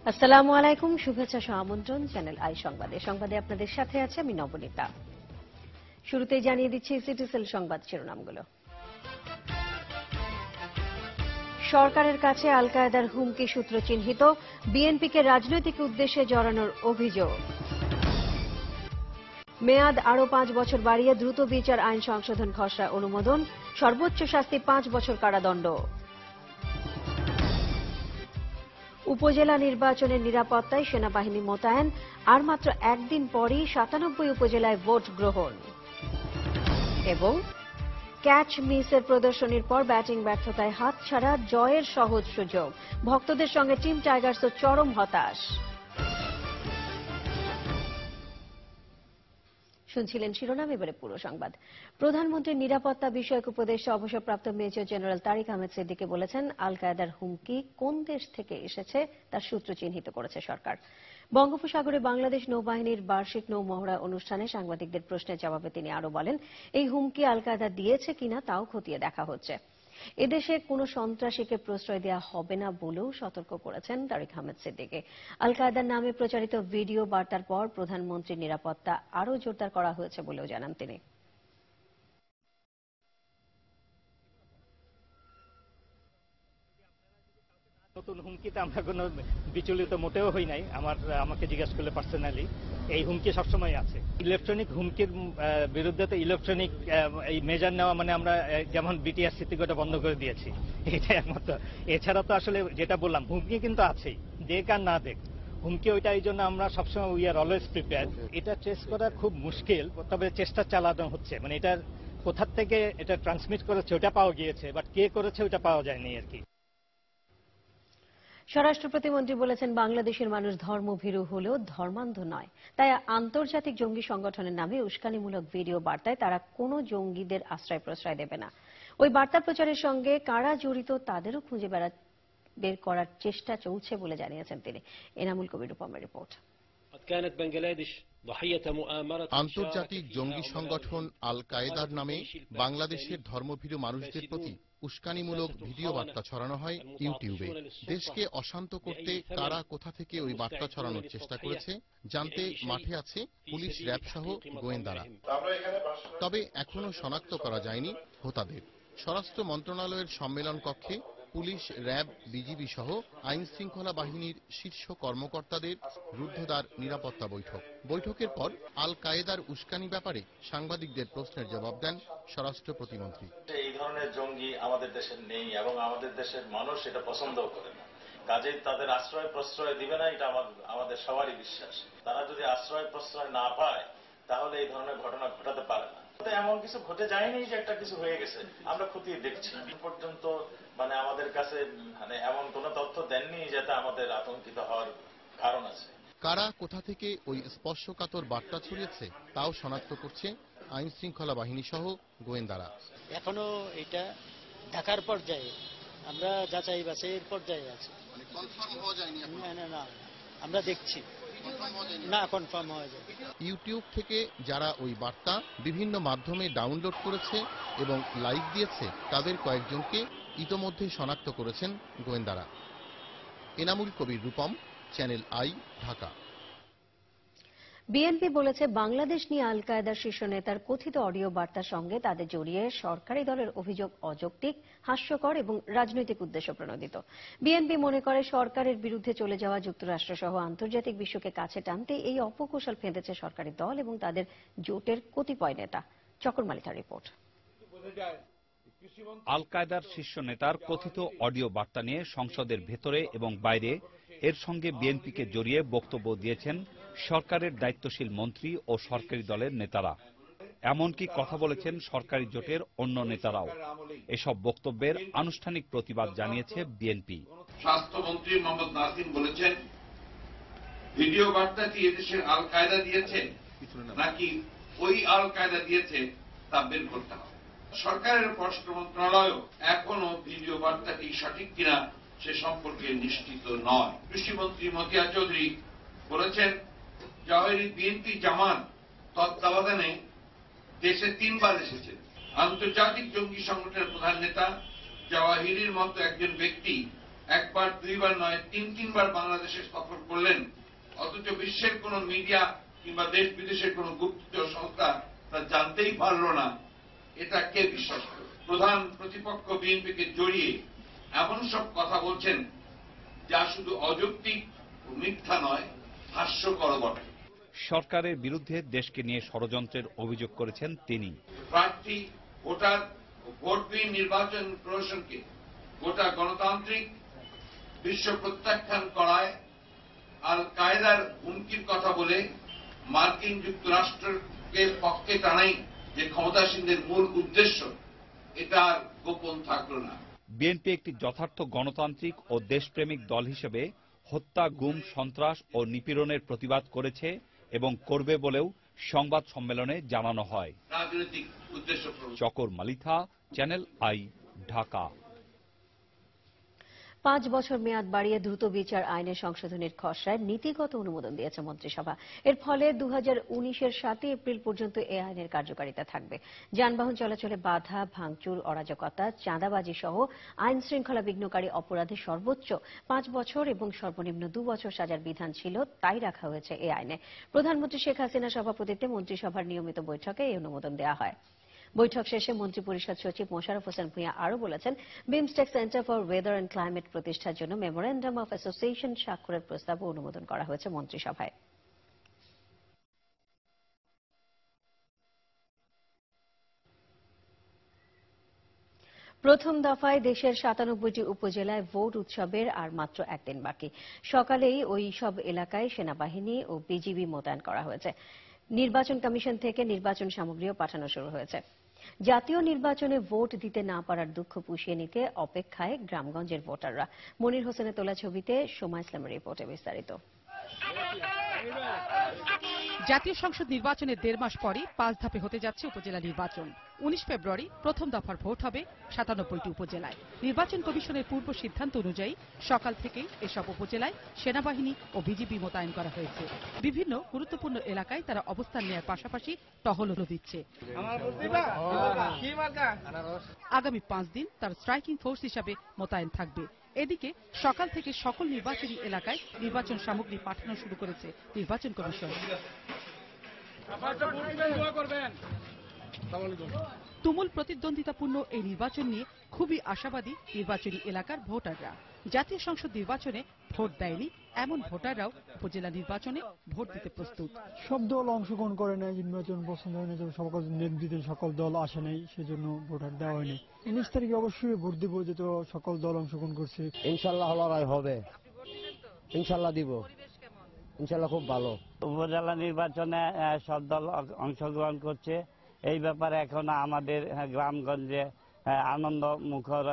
আসসালামু আলাইকুম, শুভেচ্ছা সহ আমন্ত্রণ চ্যানেল আই সংবাদে। সংবাদে আপনাদের সাথে আছে আমি নবনীতা। শুরুতেই জানিয়ে দিচ্ছি সিটিসেল সংবাদ শিরোনামগুলো। সরকারের কাছে আল কায়েদার হুমকি সূত্র চিহ্নিত, বিএনপিকে রাজনৈতিক উদ্দেশ্যে জড়ানোর অভিযোগ। মেয়াদ আরও 5 বছর বাড়িয়ে দ্রুত বিচার আইন সংশোধন খসড়া অনুমোদন, সর্বোচ্চ শাস্তি 5 বছর কারাদণ্ড। উপজেলা নির্বাচনের নিরাপত্তায় সেনাবাহিনী মোতায়েন, আর মাত্র একদিন পরই 97 উপজেলায় ভোট গ্রহণ। এবং ক্যাচ মিসের প্রদর্শনীর পর ব্যাটিং ব্যর্থতায় হাতছাড়া জয়ের সহজ সুযোগ, ভক্তদের সঙ্গে টিম টাইগার্সও চরম হতাশ। শুনছিলেন শিরোনাম, এবারে পুরো সংবাদ। প্রধানমন্ত্রীর নিরাপত্তা বিষয়ক উপদেষ্টা অবসরপ্রাপ্ত মেজর জেনারেল তারিক আহমেদ সিদ্দিকী বলেছেন, আল কায়েদার হুমকি কোন দেশ থেকে এসেছে তার সূত্র চিহ্নিত করেছে সরকার। বঙ্গোপসাগরে বাংলাদেশ নৌবাহিনীর বার্ষিক নৌ মহড়া অনুষ্ঠানে সাংবাদিকদের প্রশ্নের জবাবে তিনি আরও বলেন, এই হুমকি আল কায়েদা দিয়েছে কিনা তাও খতিয়ে দেখা হচ্ছে। এদেশে কোন সন্ত্রাসীকে প্রশ্রয় দেওয়া হবে না বলেও সতর্ক করেছেন তারিক আহমেদ সিদ্দিকী। আল কায়েদার নামে প্রচারিত ভিডিও বার্তার পর প্রধানমন্ত্রীর নিরাপত্তা আরও জোরদার করা হয়েছে বলেও জানান তিনি। নতুন হুমকিতে আমরা কোনো বিচলিত মোটেও হই নাই। আমাকে জিজ্ঞেস করলে পার্সোনালি এই হুমকি সবসময় আছে। ইলেকট্রনিক হুমকির বিরুদ্ধে তো ইলেকট্রনিক এই মেজার নেওয়া মানে আমরা যেমন বিটিআর স্মৃতিকটা বন্ধ করে দিয়েছি, এটা একমাত্র। এছাড়া তো আসলে যেটা বললাম, হুমকি কিন্তু আছেই, দেখ আর না দেখ হুমকি, ওইটা এই জন্য আমরা সবসময় উই আর অলওয়েজ প্রিপেয়ার। এটা ট্রেস করা খুব মুশকিল, তবে চেষ্টা চালানো হচ্ছে। মানে এটার কোথা থেকে এটা ট্রান্সমিট করেছে ওটা পাওয়া গিয়েছে, বাট কে করেছে ওটা পাওয়া যায়নি আর কি। স্বরাষ্ট্র প্রতিমন্ত্রী বলেছেন, বাংলাদেশের মানুষ ধর্মভীরু হলেও ধর্মান্ধ নয়, তাই আন্তর্জাতিক জঙ্গি সংগঠনের নামে উস্কানিমূলক ভিডিও বার্তায় তারা কোনো জঙ্গিদের আশ্রয় প্রশ্রয় দেবে না। ওই বার্তা প্রচারের সঙ্গে কারা জড়িত তাদেরও খুঁজে বের করার চেষ্টা চলছে বলে জানিয়েছেন তিনি। এনামুল কবির রূপমের রিপোর্ট। আন্তর্জাতিক জঙ্গি সংগঠন আল কায়েদার নামে বাংলাদেশের ধর্মভীরু মানুষদের প্রতি উস্কানিমূলক ভিডিও বার্তা ছড়ানো হয় ইউটিউবে। দেশকে অশান্ত করতে কারা কোথা থেকে ওই বার্তা ছড়ানোর চেষ্টা করেছে জানতে মাঠে আছে পুলিশ, র্যাব সহ গোয়েন্দারা। তবে এখনো শনাক্ত করা যায়নি হোতাদের। স্বরাষ্ট্র মন্ত্রণালয়ের সম্মেলন কক্ষে পুলিশ, র্যাব, বিজিবি সহ আইন শৃঙ্খলা বাহিনীর শীর্ষ কর্মকর্তাদের রুদ্ধদ্বার নিরাপত্তা বৈঠক। বৈঠকের পর আল কায়েদার উস্কানি ব্যাপারে সাংবাদিকদের প্রশ্নের জবাব দেন স্বরাষ্ট্র প্রতিমন্ত্রী। এই ধরনের জঙ্গি আমাদের দেশে নেই এবং আমাদের দেশের মানুষ এটা পছন্দও করে না। কাজেই তাদের আশ্রয় প্রশ্রয় দিবে না, এটা আমাদের সবারই বিশ্বাস। তারা যদি আশ্রয় প্রশ্রয় না পায় তাহলে এই ধরনের ঘটনা ঘটাতে পারে না। এমন কিছু ঘটে যায়নি যে একটা কিছু হয়ে গেছে, আমরা খতিয়ে দেখছি। পর্যন্ত আমাদের কাছে এমন কোন তথ্য দেননি যাতে আমাদের আতঙ্কিত হওয়ার কারণ আছে। কারা কোথা থেকে ওই স্পর্শকাতর বার্তা ছড়িয়েছে তাও শনাক্ত করছে আইন শৃঙ্খলা বাহিনী সহ গোয়েন্দারা। এখনো এটা ঢাকার পর্যায়ে, আমরা যাচাই বাছাইয়ের পর্যায়ে আছি। না, আমরা দেখছি, না কনফার্ম হয়ে যাবে। ইউটিউব থেকে যারা ওই বার্তা বিভিন্ন মাধ্যমে ডাউনলোড করেছে এবং লাইক দিয়েছে তাদের কয়েকজনকে ইতোমধ্যে শনাক্ত করেছেন গোয়েন্দারা। Enamul Kabir Rupam, Channel i, Dhaka. BNP বলেছে, বাংলাদেশ নিয়ে আল কায়েদার শীর্ষ নেতার কথিত অডিও বার্তার সঙ্গে তাদের জড়িয়ে সরকারি দলের অভিযোগ অযৌক্তিক, হাস্যকর এবং রাজনৈতিক উদ্দেশ্য প্রণোদিত। বিএনপি মনে করে, সরকারের বিরুদ্ধে চলে যাওয়া যুক্তরাষ্ট্র সহ আন্তর্জাতিক বিশ্বকে কাছে টানতে এই অপকৌশল ফেঁদেছে সরকারি দল এবং তাদের জোটের কতিপয় নেতা। চকর মালিকার রিপোর্ট। আল কায়েদার শীর্ষ নেতার কথিত অডিও বার্তা নিয়ে সংসদের ভেতরে এবং বাইরে এর সঙ্গে বিএনপিকে জড়িয়ে বক্তব্য দিয়েছেন সরকারের দায়িত্বশীল মন্ত্রী ও সরকারি দলের নেতারা। এমনকি কথা বলেছেন সরকারি জোটের অন্য নেতারাও। এসব বক্তব্যের আনুষ্ঠানিক প্রতিবাদ জানিয়েছে বিএনপি। স্বাস্থ্যমন্ত্রী মোহাম্মদ নাসিম বলেছেন, ভিডিও বার্তাটি এদেশের আল কায়েদা দিয়েছে নাকি ওই আল কায়েদা দিয়েছে তা বের করতে হবে। সরকারের পররাষ্ট্র মন্ত্রণালয় এখনো ভিডিও বার্তাটি সঠিক কিনা সে সম্পর্কে নিশ্চিত নয়। কৃষিমন্ত্রী মতিয়া চৌধুরী বলেছেন, জাওয়াহিরি বিএনপি জামাত তত্ত্বাবধানে দেশে 3 বার এসেছেন। আন্তর্জাতিক জঙ্গি সংগঠনের প্রধান নেতা জাওয়াহিরির মতো একজন ব্যক্তি একবার দুইবার নয় 3-3বার বাংলাদেশে সফর করলেন, অথচ বিশ্বের কোন মিডিয়া কিংবা দেশ বিদেশের কোন গুপ্তচর সংস্থা তা জানতেই পারল না। এটা কে বিশ্বাস করবে? প্রধান প্রতিপক্ষ বিএনপিকে জড়িয়ে এমন সব কথা বলছেন যা শুধু অযৌক্তিক ও মিথ্যা নয়, হাস্যকর বটে। সরকারের বিরুদ্ধে দেশকে নিয়ে ষড়যন্ত্রের অভিযোগ করেছেন তিনি। প্রার্থী, ভোটার ও ভোটবিহীন নির্বাচন প্রশাসনকে গোটা গণতান্ত্রিক বিশ্ব প্রত্যাখ্যান করায় আল কায়েদার হুমকির কথা বলে মার্কিন যুক্তরাষ্ট্রকে পক্ষে টানাই যে ক্ষমতাসীনদের মূল উদ্দেশ্য, এটা আর গোপন থাকলো না। বিএনপি একটি যথার্থ গণতান্ত্রিক ও দেশপ্রেমিক দল হিসেবে হত্যা, গুম, সন্ত্রাস ও নিপীড়নের প্রতিবাদ করেছে এবং করবে বলেও সংবাদ সম্মেলনে জানানো হয়। রাজনৈতিক উদ্দেশ্য। চকর মালিথা, চ্যানেল আই, ঢাকা। 5 বছর মেয়াদ বাড়িয়ে দ্রুত বিচার আইনের সংশোধনীর খসড়ায় নীতিগত অনুমোদন দিয়েছে মন্ত্রিসভা। এর ফলে 2019-এর 7 এপ্রিল পর্যন্ত এই আইনের কার্যকারিতা থাকবে। যানবাহন চলাচলে বাধা, ভাঙচুর, অরাজকতা, চাঁদাবাজি সহ আইন শৃঙ্খলা বিঘ্নকারী অপরাধে সর্বোচ্চ 5 বছর এবং সর্বনিম্ন 2 বছর সাজার বিধান ছিল, তাই রাখা হয়েছে এই আইনে। প্রধানমন্ত্রী শেখ হাসিনার সভাপতিত্বে মন্ত্রিসভার নিয়মিত বৈঠকে এই অনুমোদন দেওয়া হয়। বৈঠক শেষে মন্ত্রিপরিষদ সচিব মোশাররফ হোসেন ভূঁইয়া আরও বলেছেন, BIMSTEC centre for weather and climate প্রতিষ্ঠার জন্য মেমোরেন্ডাম অফ অ্যাসোসিয়েশন স্বাক্ষরের প্রস্তাবও অনুমোদন করা হয়েছে মন্ত্রিসভায়। প্রথম দফায় দেশের 97টি উপজেলায় ভোট উৎসবের আর মাত্র একদিন বাকি। সকালেই ওই সব এলাকায় সেনাবাহিনী ও বিজিবি মোতায়েন করা হয়েছে। নির্বাচন কমিশন থেকে নির্বাচন সামগ্রীও পাঠানো শুরু হয়েছে। জাতীয় নির্বাচনে ভোট দিতে না পারার দুঃখ পুষিয়ে নিতে অপেক্ষায় গ্রামগঞ্জের ভোটাররা। মনির হোসেনের তোলা ছবিতে সোমা ইসলামের রিপোর্টে বিস্তারিত। জাতীয় সংসদ নির্বাচনের 1.5 মাস পরই 5 ধাপে হতে যাচ্ছে উপজেলা নির্বাচন। 19 ফেব্রুয়ারি প্রথম দফার ভোট হবে 97টি উপজেলায়। নির্বাচন কমিশনের পূর্ব সিদ্ধান্ত অনুযায়ী সকাল থেকেই এসব উপজেলায় সেনাবাহিনী ও বিজিবি মোতায়েন করা হয়েছে। বিভিন্ন গুরুত্বপূর্ণ এলাকায় তারা অবস্থান নেওয়ার পাশাপাশি টহলও দিচ্ছে। আগামী 5 দিন তার স্ট্রাইকিং ফোর্স হিসাবে মোতায়েন থাকবে। এদিকে সকাল থেকে সকল নির্বাচনী এলাকায় নির্বাচন সামগ্রী পাঠানো শুরু করেছে নির্বাচন কমিশন। তুমুল প্রতিদ্বন্দ্বিতাপূর্ণ এই নির্বাচন নিয়ে খুবই আশাবাদী নির্বাচনী এলাকার ভোটাররা। জাতীয় সংসদ নির্বাচনে ভোট দেয়নি এমন ভোটাররাও উপজেলা নির্বাচনে ভোট দিতে প্রস্তুত। সব দল অংশগ্রহণ করে নাই, নির্বাচন পছন্দ হয় না, সকল দিতে সকল দল আসে নাই, সেজন্য ভোটার দেওয়া হয়নি। 19 তারিখে অবশ্যই ভোট দিব, যেহেতু সকল দল অংশগ্রহণ করছে। ইনশাল্লাহ লড়াই হবে, ইনশাল্লাহ দিব, ইনশাল্লাহ খুব ভালো। উপজেলা নির্বাচনে সব দল অংশগ্রহণ করছে, এই ব্যাপারে এখন আমাদের গ্রামগঞ্জে আনন্দ মুখর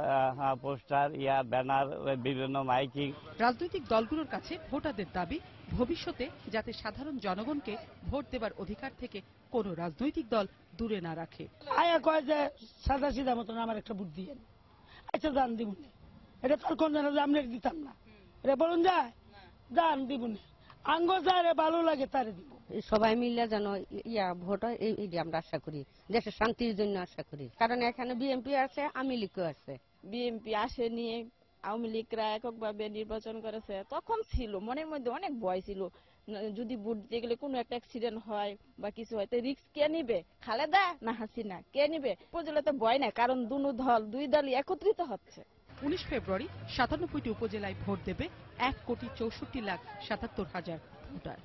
পোস্টার, ব্যানার, বিভিন্ন মাইকিং। রাজনৈতিক দলগুলোর কাছে ভোটারদের দাবি, ভবিষ্যতে যাতে সাধারণ জনগণকে ভোট দেবার অধিকার থেকে কোন রাজনৈতিক দল দূরে না রাখে। আয়া কয় যে সাদা সিধা মতন আমার একটা ভোট দিয়ে, আচ্ছা জান দিব না, এটা তার কোন জানা যে আমি দিতাম না, এটা বলুন যায় জান দিব না, আঙ্গ যারে ভালো লাগে তারে দিব। সবাই মিলে যেন ভোট হয়, এই আমরা আশা করি, দেশের শান্তির জন্য আশা করি। কারণ এখানে বিএনপি আছে, আওয়ামী লীগও আছে। বিএনপি আসেনি, আওয়ামী লীগরা এককভাবে নির্বাচন করেছে, তখন ছিল মনের মধ্যে অনেক ভয় ছিল, যদি ভোট দিতে গেলে কোনো একটা অ্যাক্সিডেন্ট হয় বা কিছু হয়, রিস্ক কে নিবে, খালেদা না হাসিনা, কে নিবে? উপজেলাতে ভয় নাই, কারণ দুই দলই একত্রিত হচ্ছে। 19 ফেব্রুয়ারি 97টি উপজেলায় ভোট দেবে 1,64,77,000 ভোটার।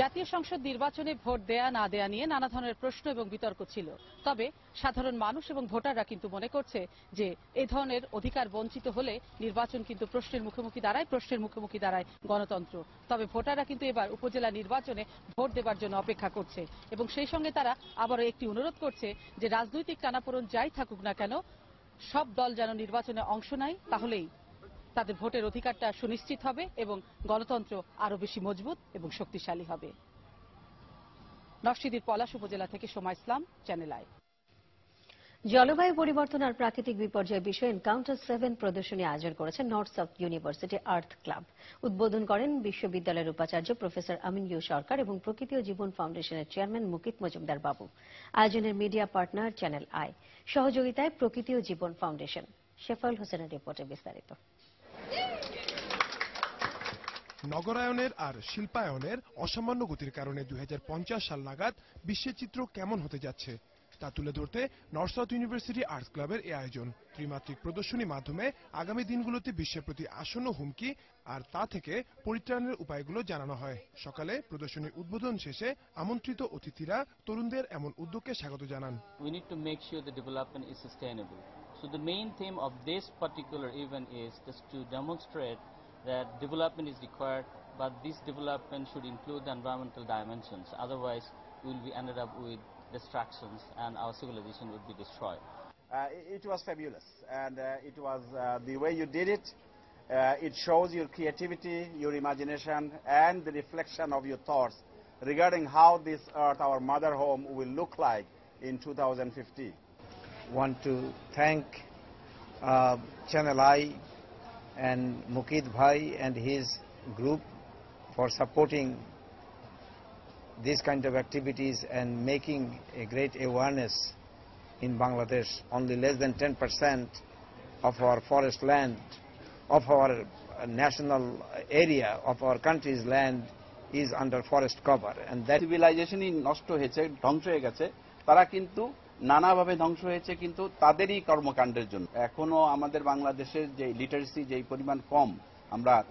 জাতীয় সংসদ নির্বাচনে ভোট দেয়া না দেয়া নিয়ে নানা ধরনের প্রশ্ন এবং বিতর্ক ছিল। তবে সাধারণ মানুষ এবং ভোটাররা কিন্তু মনে করছে যে এই ধরনের অধিকার বঞ্চিত হলে নির্বাচন কিন্তু প্রশ্নের মুখোমুখি দাঁড়ায় গণতন্ত্র। তবে ভোটাররা কিন্তু এবার উপজেলা নির্বাচনে ভোট দেবার জন্য অপেক্ষা করছে এবং সেই সঙ্গে তারা আবারও একটি অনুরোধ করছে যে রাজনৈতিক টানাপোড়েন যাই থাকুক না কেন, সব দল যেন নির্বাচনে অংশ নেয়, তাহলেই তাদের ভোটের অধিকারটা সুনিশ্চিত হবে এবং গণতন্ত্র আরো বেশি মজবুত এবং শক্তিশালী হবে। নরসিংদীর পলাশ উপজেলা থেকে সোমা ইসলাম, চ্যানেল আই। জলবায়ু পরিবর্তন আর প্রাকৃতিক বিপর্যয় বিষয়ে এনকাউন্টার 7 প্রদর্শনী আয়োজন করেছে নর্থ সাউথ ইউনিভার্সিটি আর্থ ক্লাব। উদ্বোধন করেন বিশ্ববিদ্যালয়ের উপাচার্য প্রফেসর আমিন ইউ সরকার এবং প্রকৃতি ও জীবন ফাউন্ডেশনের চেয়ারম্যান মুকিত মজুমদার বাবু। আয়োজনের মিডিয়া পার্টনার চ্যানেল আই, সহযোগিতায় প্রকৃতি ও জীবন ফাউন্ডেশন। শেফাউল হোসেনের রিপোর্টে বিস্তারিত। নগরায়নের আর শিল্পায়নের অসামান্য গতির কারণে 2050 সাল নাগাদ বিশ্বের চিত্র কেমন হতে যাচ্ছে তা তুলে ধরতে নর্থ সাউথ ইউনিভার্সিটি আর্টস ক্লাবের এই আয়োজন। ত্রিমাত্রিক প্রদর্শনীর মাধ্যমে আগামী দিনগুলোতে বিশ্বের প্রতি আসন্ন হুমকি আর তা থেকে পরিত্রাণের উপায়গুলো জানানো হয়। সকালে প্রদর্শনীর উদ্বোধন শেষে আমন্ত্রিত অতিথিরা তরুণদের এমন উদ্যোগকে স্বাগত জানান। We need to make sure the development is sustainable. So the main theme of this particular event is just to demonstrate that development is required, but this development should include the environmental dimensions. Otherwise, we will be ended up with distractions and our civilization would be destroyed. It was fabulous, and it was the way you did it. It shows your creativity, your imagination, and the reflection of your thoughts regarding how this earth, our mother home, will look like in 2050. Want to thank Channel I and Mukit Bhai and his group for supporting these kind of activities and making a great awareness in Bangladesh. Only less than 10% of our forest land, of our national area, of our country's land is under forest cover, and that civilization নষ্ট হয়েছে, ধ্বংস হয়ে গেছে। তারা কিন্তু নানাভাবে ধ্বংস হয়েছে কিন্তু তাদেরই কর্মকাণ্ডের জন্য। এখনো আমাদের বাংলাদেশের যে লিটারেসি যে পরিমাণ কম,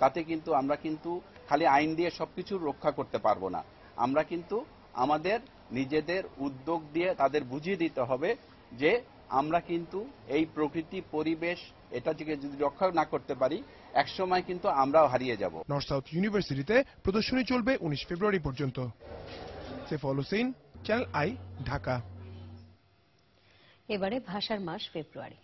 তাতে কিন্তু আমরা কিন্তু খালি আইন দিয়ে সবকিছু রক্ষা করতে পারবো না। আমরা কিন্তু আমাদের নিজেদের উদ্যোগ দিয়ে তাদের বুঝিয়ে দিতে হবে যে আমরা কিন্তু এই প্রকৃতি পরিবেশ এটা থেকে যদি রক্ষা না করতে পারি একসময় কিন্তু আমরাও হারিয়ে যাব। নর্থ সাউথ ইউনিভার্সিটিতে প্রদর্শনী চলবে 19 ফেব্রুয়ারি পর্যন্ত। Shefaul Hossain, channel i, Dhaka. এবারে ভাষার মাস ফেব্রুয়ারি।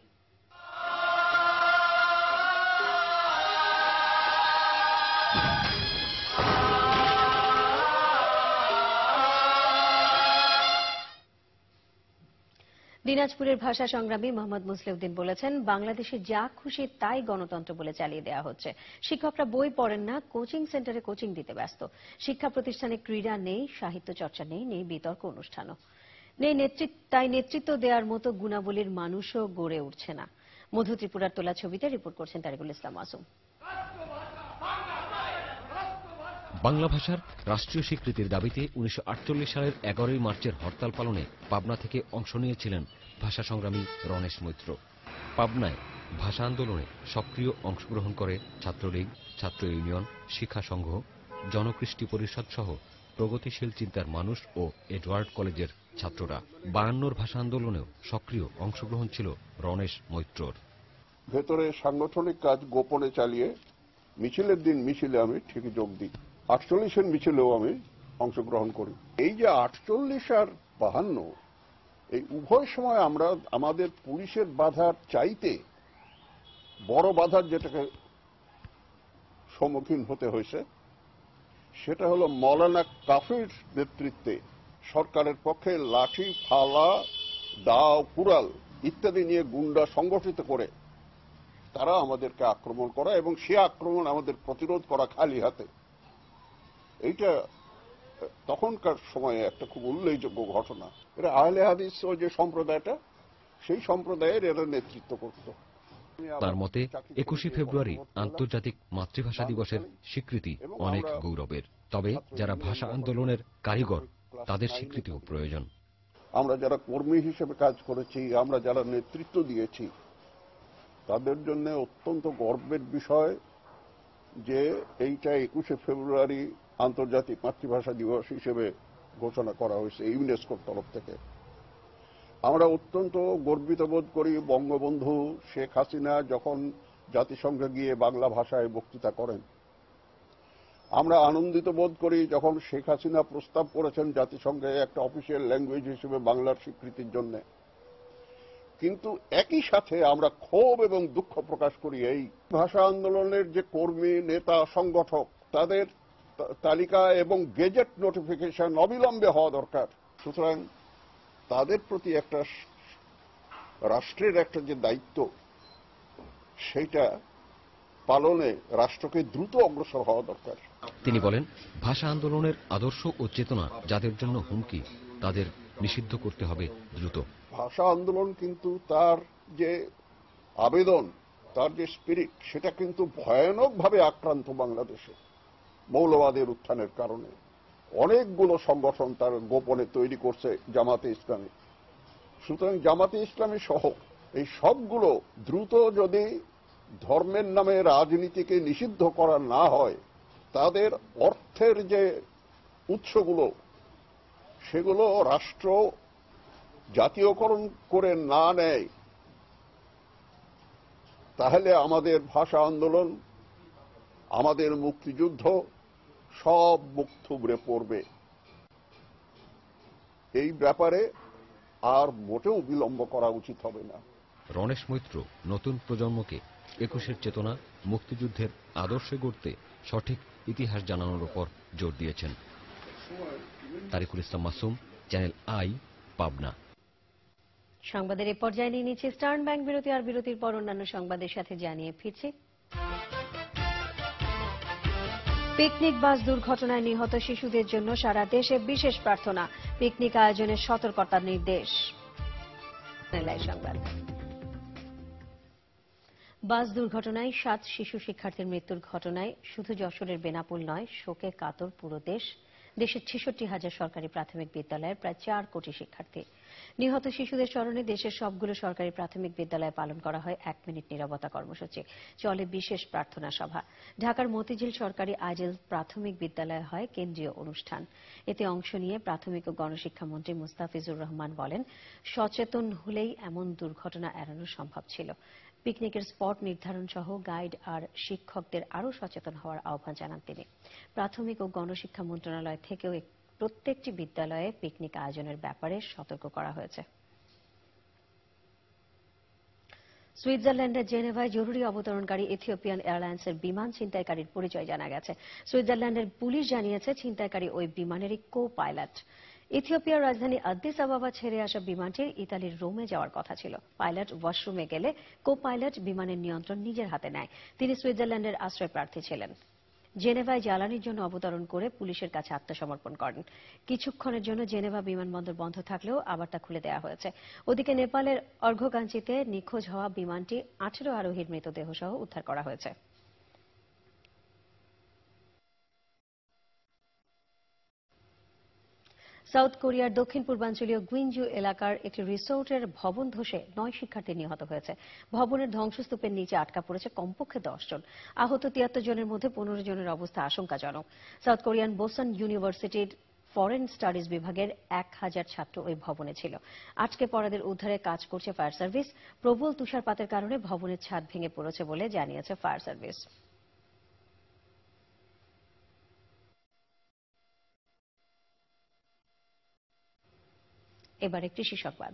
দিনাজপুরের ভাষা সংগ্রামী মোহাম্মদ মুসলিউদ্দিন বলেছেন, বাংলাদেশে যা খুশি তাই গণতন্ত্র বলে চালিয়ে দেওয়া হচ্ছে। শিক্ষকরা বই পড়েন না, কোচিং সেন্টারে কোচিং দিতে ব্যস্ত। শিক্ষা প্রতিষ্ঠানে ক্রীড়া নেই, সাহিত্য চর্চা নেই, নেই বিতর্ক অনুষ্ঠানও নেই, তাই নেতৃত্ব দেওয়ার মতো গুণাবলীর মানুষও গড়ে উঠছে না। মধু ত্রিপুরার তোলা ছবিতে রিপোর্ট করছেন তারিকুল ইসলাম মাসুম। বাংলা ভাষার রাষ্ট্রীয় স্বীকৃতির দাবিতে 1948 সালের 11 মার্চের হরতাল পালনে পাবনা থেকে অংশ নিয়েছিলেন ভাষা সংগ্রামী রণেশ মৈত্র। পাবনায় ভাষা আন্দোলনে সক্রিয় অংশগ্রহণ করে ছাত্রলীগ, ছাত্র ইউনিয়ন, শিক্ষা সংঘ, জনকৃষ্টি পরিষদ সহ প্রগতিশীল চিন্তার মানুষ ও এডওয়ার্ড কলেজের ছাত্ররা। 52 ভাষা আন্দোলনেও সক্রিয় অংশগ্রহণ ছিল রণেশ মৈত্রর। ভেতরে সাংগঠনিক কাজ গোপনে চালিয়ে মিছিলের দিন মিছিলে আমি ঠিকই যোগ দিই। 48-এর মিছিলেও আমি অংশগ্রহণ করি। এই যে 48 আর 52, এই উভয় সময় আমরা আমাদের পুলিশের বাধার চাইতে বড় বাধার যেটাকে সম্মুখীন হতে হয়েছে সেটা হলো মৌলানা কাফির নেতৃত্বে সরকারের পক্ষে লাঠি, ফালা, দাও, কুড়াল ইত্যাদি নিয়ে গুন্ডা সংগঠিত করে তারা আমাদেরকে আক্রমণ করা এবং সে আক্রমণ আমাদের প্রতিরোধ করা খালি হাতে। এইটা তখনকার সময়ে একটা খুব উল্লেখযোগ্য ঘটনা। এরা আহলে হাদিস ও যে সম্প্রদায়টা, সেই সম্প্রদায়ের এরা নেতৃত্ব করত। তার মতে 21 ফেব্রুয়ারি আন্তর্জাতিক মাতৃভাষা দিবসের স্বীকৃতি অনেক গৌরবের, তবে যারা ভাষা আন্দোলনের কারিগর তাদের স্বীকৃতিও প্রয়োজন। আমরা যারা কর্মী হিসেবে কাজ করেছি, আমরা যারা নেতৃত্ব দিয়েছি, তাদের জন্য অত্যন্ত গর্বের বিষয় যে এইটা 21 ফেব্রুয়ারি আন্তর্জাতিক মাতৃভাষা দিবস হিসেবে ঘোষণা করা হয়েছে ইউনেস্কোর তরফ থেকে। আমরা অত্যন্ত গর্বিত বোধ করি বঙ্গবন্ধু শেখ হাসিনা যখন জাতিসংঘে গিয়ে বাংলা ভাষায় বক্তৃতা করেন। আমরা আনন্দিত বোধ করি যখন শেখ হাসিনা প্রস্তাব করেছেন জাতিসংঘে একটা অফিসিয়াল ল্যাঙ্গুয়েজ হিসেবে বাংলার স্বীকৃতির জন্য। কিন্তু একই সাথে আমরা ক্ষোভ এবং দুঃখ প্রকাশ করি এই ভাষা আন্দোলনের যে কর্মী, নেতা, সংগঠক, তাদের তালিকা এবং গেজেট নোটিফিকেশন অবিলম্বে হওয়া দরকার। সুতরাং তাদের প্রতি একটা রাষ্ট্রের একটা যে দায়িত্ব সেটা পালনে রাষ্ট্রকে দ্রুত অগ্রসর হওয়া দরকার। তিনি বলেন, ভাষা আন্দোলনের আদর্শ ও চেতনা যাদের জন্য হুমকি তাদের নিষিদ্ধ করতে হবে দ্রুত। ভাষা আন্দোলন কিন্তু তার যে আবেদন, তার যে স্পিরিট, সেটা কিন্তু ভয়ানকভাবে আক্রান্ত বাংলাদেশে মৌলবাদের উত্থানের কারণে। অনেকগুলো সংগঠন তার গোপনে তৈরি করছে জামাতে ইসলামী। সুতরাং জামাতে ইসলামী সহ এই সবগুলো দ্রুত যদি ধর্মের নামে রাজনীতিকে নিষিদ্ধ করা না হয়, তাদের অর্থের যে উৎসগুলো সেগুলো রাষ্ট্র জাতীয়করণ করে না নেয়, তাহলে আমাদের ভাষা আন্দোলন, আমাদের মুক্তিযুদ্ধ সব মুখ থুবড়ে পড়বে। এই ব্যাপারে আর মোটেও বিলম্ব করা উচিত হবে না। রণেশ মৈত্র নতুন প্রজন্মকে ২১-এর চেতনা, মুক্তিযুদ্ধের আদর্শে গড়তে সঠিক ইতিহাস জানানোর উপর জোর দিয়েছেন। তারিকুল ইসলাম মাসুম, চ্যানেল আই, পাবনা। সংবাদের এ পর্যায়ে নিয়ে নিচ্ছে স্টার্ন ব্যাংক বিরতি, আর বিরতির পর অন্যান্য সংবাদের সাথে জানিয়ে ফিরছি। পিকনিক বাস দুর্ঘটনায় নিহত শিশুদের জন্য সারা দেশে বিশেষ প্রার্থনা, পিকনিক আয়োজনের সতর্কতার নির্দেশ। সংবাদ। বাস দুর্ঘটনায় 7 শিশু শিক্ষার্থীর মৃত্যুর ঘটনায় শুধু যশোরের বেনাপোল নয়, শোকে কাতর পুরো দেশ। দেশের ৬৬,০০০ সরকারি প্রাথমিক বিদ্যালয়ের প্রায় 4 কোটি শিক্ষার্থী। নিহত শিশুদের স্মরণে দেশের সবগুলো সরকারি প্রাথমিক বিদ্যালয়ে পালন করা হয় 1 মিনিট নীরবতা কর্মসূচি, চলে বিশেষ প্রার্থনা সভা। ঢাকার মতিঝিল সরকারি আইডিয়াল প্রাথমিক বিদ্যালয়ে হয় কেন্দ্রীয় অনুষ্ঠান। এতে অংশ নিয়ে প্রাথমিক ও গণশিক্ষামন্ত্রী মুস্তাফিজুর রহমান বলেন, সচেতন হলেই এমন দুর্ঘটনা এড়ানো সম্ভব ছিল। পিকনিকের স্পট নির্ধারণ সহ গাইড আর শিক্ষকদের আরও সচেতন হওয়ার আহ্বান জানান তিনি। প্রাথমিক ও গণশিক্ষা মন্ত্রণালয় থেকেও প্রত্যেকটি বিদ্যালয়ে পিকনিক আয়োজনের ব্যাপারে সতর্ক করা হয়েছে। সুইজারল্যান্ডের জেনেভায় জরুরি অবতরণকারী ইথিওপিয়ান এয়ারলাইন্সের বিমান ছিনতাইকারীর পরিচয় জানা গেছে। সুইজারল্যান্ডের পুলিশ জানিয়েছে, ছিনতাইকারী ওই বিমানেরই কো পাইলট। ইথিওপিয়ার রাজধানী আদ্দিস আবাবা ছেড়ে আসা বিমানটির ইতালির রোমে যাওয়ার কথা ছিল। পাইলট ওয়াশরুমে গেলে কো পাইলট বিমানের নিয়ন্ত্রণ নিজের হাতে নেয়। তিনি সুইজারল্যান্ডের আশ্রয় প্রার্থী ছিলেন। জেনেভায় জ্বালানির জন্য অবতরণ করে পুলিশের কাছে আত্মসমর্পণ করেন। কিছুক্ষণের জন্য জেনেভা বিমানবন্দর বন্ধ থাকলেও আবার তা খুলে দেওয়া হয়েছে। ওদিকে নেপালের অর্ঘকাঞ্চিতে নিখোঁজ হওয়া বিমানটি 18 আরোহীর মৃতদেহ সহ উদ্ধার করা হয়েছে। সাউথ কোরিয়ার দক্ষিণ পূর্বাঞ্চলীয় গুইনজু এলাকার একটি রিসোর্টের ভবন ধসে 9 শিক্ষার্থী নিহত হয়েছে। ভবনের ধ্বংসস্তূপের নিচে আটকা পড়েছে কমপক্ষে 10 জন। আহত 73 জনের মধ্যে 15 জনের অবস্থা আশঙ্কাজনক। সাউথ কোরিয়ান বোসন ইউনিভার্সিটির ফরেন স্টাডিজ বিভাগের 1000 ছাত্র ওই ভবনে ছিল। আটকে পড়াদের উদ্ধারে কাজ করছে ফায়ার সার্ভিস। প্রবল তুষারপাতের কারণে ভবনের ছাদ ভেঙে পড়েছে বলে জানিয়েছে ফায়ার সার্ভিস। এবারে কৃষি সংবাদ।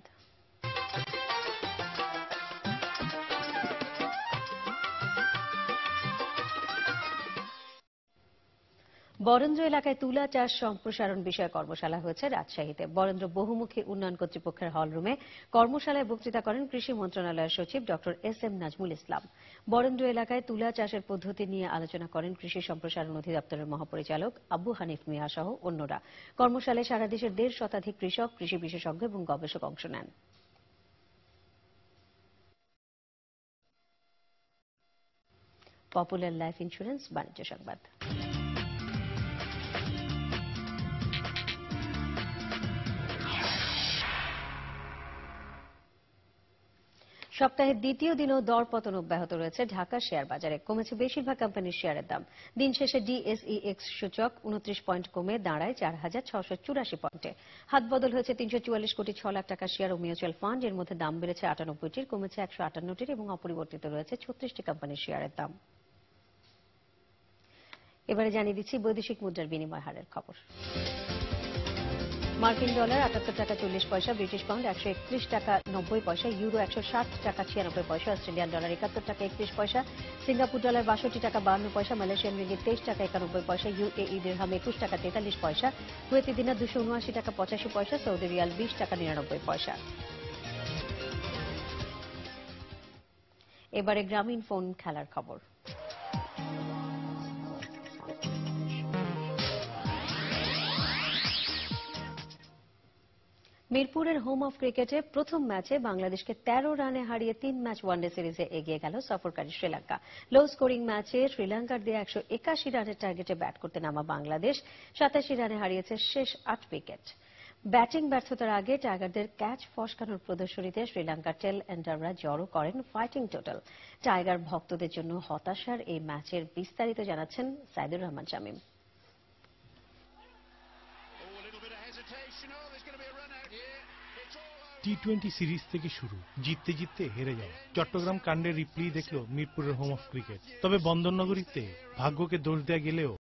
বরেন্দ্র এলাকায় তুলা চাষ সম্প্রসারণ বিষয়ে কর্মশালা হয়েছে রাজশাহীতে। বরেন্দ্র বহুমুখী উন্নয়ন কর্তৃপক্ষের হলরুমে কর্মশালায় বক্তৃতা করেন কৃষি মন্ত্রণালয়ের সচিব ডক্টর SM নাজমুল ইসলাম। বরেন্দ্র এলাকায় তুলা চাষের পদ্ধতি নিয়ে আলোচনা করেন কৃষি সম্প্রসারণ অধিদপ্তরের মহাপরিচালক আবু হানিফ মিয়া সহ অন্যরা। কর্মশালায় সারা দেশের 1.5 শতাধিক কৃষক, কৃষি বিশেষজ্ঞ এবং গবেষক অংশ নেন। পপুলার লাইফ ইন্স্যুরেন্স বাণিজ্য সংবাদ। সপ্তাহের দ্বিতীয় দিনও দরপতন অব্যাহত রয়েছে ঢাকার শেয়ার বাজারে। কমেছে বেশিরভাগ কোম্পানির শেয়ারের দাম। দিন শেষে DSEX সূচক 29 পয়েন্ট কমে দাঁড়ায় 4684 পয়েন্টে। হাত বদল হয়েছে 344 কোটি 6 লাখ টাকার শেয়ার ও মিউচুয়াল ফান্ড। এর মধ্যে দাম বেড়েছে 98টির, কমেছে 158টির এবং অপরিবর্তিত রয়েছে 36টি কোম্পানির শেয়ারের দাম। এবারে জানিয়ে দিচ্ছি বৈদেশিক মুদ্রার বিনিময় হারের খবর। মার্কিন ডলার 78 টাকা 40 পয়সা, ব্রিটিশ পাউন্ড 131 টাকা 90 পয়সা, ইউরো 160 টাকা 96 পয়সা, অস্ট্রেলিয়ান ডলার 71 টাকা 31 পয়সা, সিঙ্গাপুর ডলার 62 টাকা 52 পয়সা, মালয়েশিয়ান রিঙ্গিট 23 টাকা 91 পয়সা, UAE দিরহাম 21 টাকা 43 পয়সা, কুয়েতি দিনার 279 টাকা 85 পয়সা, সৌদি রিয়াল 20 টাকা 99 পয়সা। এবারে গ্রামীণ ফোন খেলার খবর। মিরপুরের হোম অফ ক্রিকেটে প্রথম ম্যাচে বাংলাদেশকে 13 রানে হারিয়ে 3 ম্যাচ ওয়ানডে সিরিজে এগিয়ে গেল সফরকারী শ্রীলঙ্কা। লো স্কোরিং ম্যাচে শ্রীলঙ্কার দিয়ে 181 রানের টার্গেটে ব্যাট করতে নামা বাংলাদেশ 87 রানে হারিয়েছে শেষ 8 উইকেট। ব্যাটিং ব্যর্থতার আগে টাইগারদের ক্যাচ ফসকানোর প্রদর্শনীতে শ্রীলঙ্কার টেল এন্ডাররা জড়ো করেন ফাইটিং টোটাল। টাইগার ভক্তদের জন্য হতাশার এই ম্যাচের বিস্তারিত জানাচ্ছেন সাইদুর রহমান শামীম। টি-20 সিরিজ থেকে শুরু, জিততে জিততে হেরে যাওয়া। চট্টগ্রাম কাণ্ডের রিপ্লেই দেখল মিরপুরের হোম অফ ক্রিকেট। তবে বন্দরনগরীতে ভাগ্যকে দোষ দেয়া গেলেও